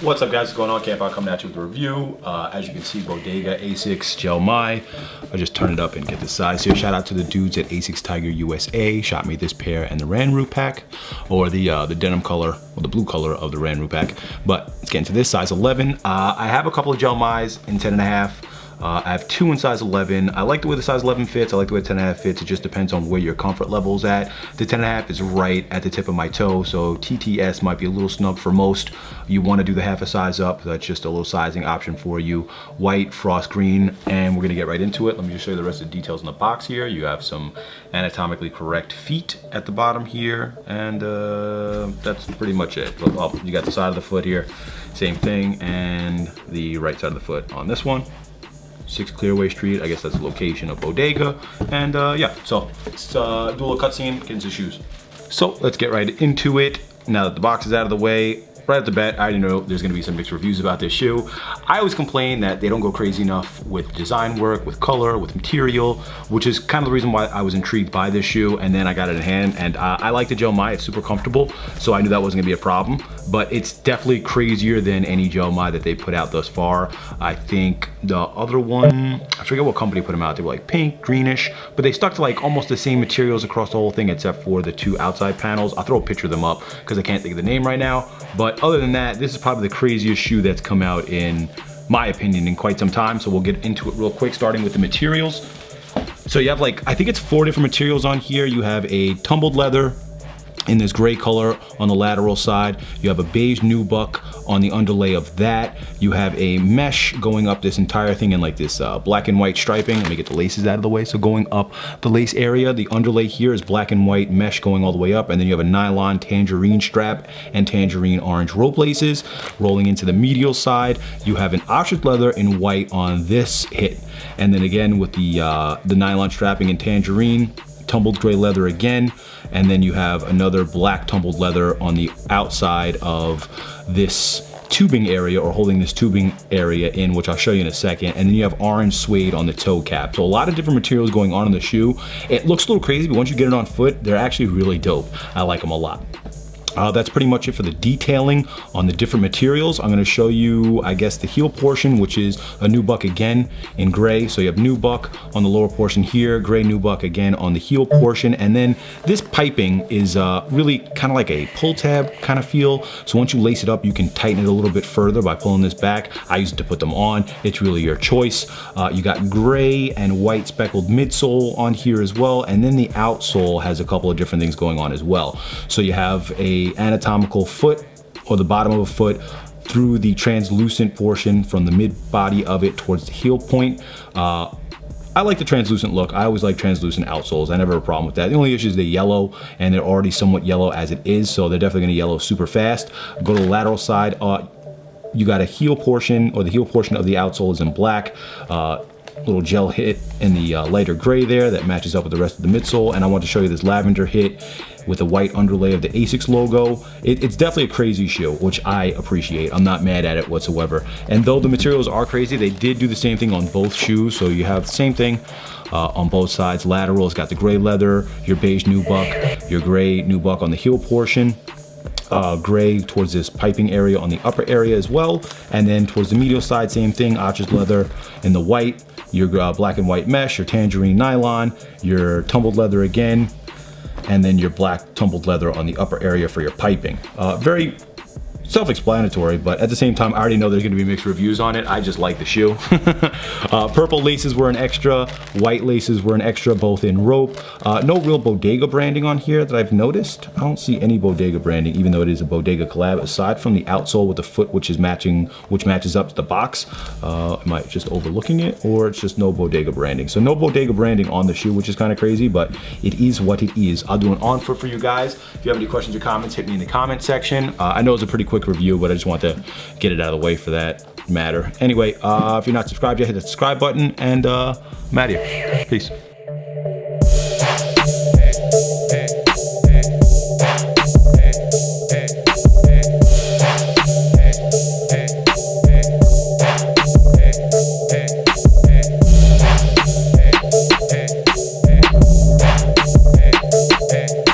What's up guys, what's going on? Camp out coming at you with a review. As you can see, Bodega Asics GEL-Mai. I just turn it up and get the size here. Shout out to the dudes at Asics Tiger USA. Shot me this pair and the Ranru pack, or the denim color, or the blue color of the Ranru pack. But let's get into this, size 11. I have a couple of GEL-Mais in 10.5. I have two in size 11. I like the way the size 11 fits. I like the way 10.5 fits. It just depends on where your comfort level is at. The 10.5 is right at the tip of my toe, so TTS might be a little snug for most. You want to do the half a size up. That's just a little sizing option for you. White, frost green, and we're gonna get right into it. Let me just show you the rest of the details in the box here. You have some anatomically correct feet at the bottom here, and that's pretty much it. Oh, you got the side of the foot here, same thing, and the right side of the foot on this one. 6 Clearway Street, I guess that's the location of Bodega. And yeah, so let's do a little cutscene, get into shoes. So let's get right into it. Now that the box is out of the way, right at the bat, I already know there's gonna be some mixed reviews about this shoe. I always complain that they don't go crazy enough with design work, with color, with material, which is kind of the reason why I was intrigued by this shoe, and then I got it in hand, and I like the GEL-Mai, it's super comfortable, so I knew that wasn't gonna be a problem, but it's definitely crazier than any GEL-Mai that they put out thus far. I think the other one, I forget what company put them out, they were like pink, greenish, but they stuck to like almost the same materials across the whole thing except for the two outside panels. I'll throw a picture of them up because I can't think of the name right now, but other than that, this is probably the craziest shoe that's come out in my opinion in quite some time. So we'll get into it real quick, starting with the materials. So you have like, I think it's 4 different materials on here. You have a tumbled leather in this gray color on the lateral side. You have a beige nubuck on the underlay of that. You have a mesh going up this entire thing in like this black and white striping. Let me get the laces out of the way. So going up the lace area, the underlay here is black and white mesh going all the way up, and then you have a nylon tangerine strap and tangerine orange rope laces. Rolling into the medial side, you have an ostrich leather in white on this hit, and then again with the nylon strapping and tangerine, tumbled gray leather again, and then you have another black tumbled leather on the outside of this tubing area, or holding this tubing area in, which I'll show you in a second, and then you have orange suede on the toe cap. So a lot of different materials going on in the shoe. It looks a little crazy, but once you get it on foot, they're actually really dope. I like them a lot. That's pretty much it for the detailing on the different materials. I'm gonna show you, I guess, the heel portion, which is a nubuck again in gray. So you have nubuck on the lower portion here, gray nubuck again on the heel portion. And then this piping is really kind of like a pull tab kind of feel. So once you lace it up, you can tighten it a little bit further by pulling this back. I use it to put them on. It's really your choice. You got gray and white speckled midsole on here as well. And then the outsole has a couple of different things going on as well. So you have a anatomical foot, or the bottom of a foot, through the translucent portion from the mid body of it towards the heel point. I like the translucent look. I always like translucent outsoles. I never have a problem with that. The only issue is they're yellow, and they're already somewhat yellow as it is, so they're definitely gonna yellow super fast. Go to the lateral side, you got a heel portion, or the heel portion of the outsole is in black. Little gel hit in the lighter gray there that matches up with the rest of the midsole, and I want to show you this lavender hit with a white underlay of the Asics logo. It's definitely a crazy shoe, which I appreciate. I'm not mad at it whatsoever. And though the materials are crazy, they did do the same thing on both shoes. So you have the same thing on both sides. Lateral has got the gray leather, your beige nubuck, your gray nubuck on the heel portion. Gray towards this piping area on the upper area as well, and then towards the medial side, same thing, ostrich leather in the white, your black and white mesh, your tangerine nylon, your tumbled leather again, and then your black tumbled leather on the upper area for your piping. Very self-explanatory, but at the same time, I already know there's gonna be mixed reviews on it. I just like the shoe. Purple laces were an extra, white laces were an extra, both in rope. No real Bodega branding on here that I've noticed. I don't see any Bodega branding, even though it is a Bodega collab, aside from the outsole with the foot, which matches up to the box. Am I just overlooking it, or it's just no Bodega branding? So no Bodega branding on the shoe, which is kind of crazy, but it is what it is. I'll do an on foot for you guys. If you have any questions or comments, hit me in the comment section. I know it's a pretty quick review, but I just want to get it out of the way for that matter. Anyway, if you're not subscribed yet, hit the subscribe button, and I'm out of here. Peace. Hey. Yeah.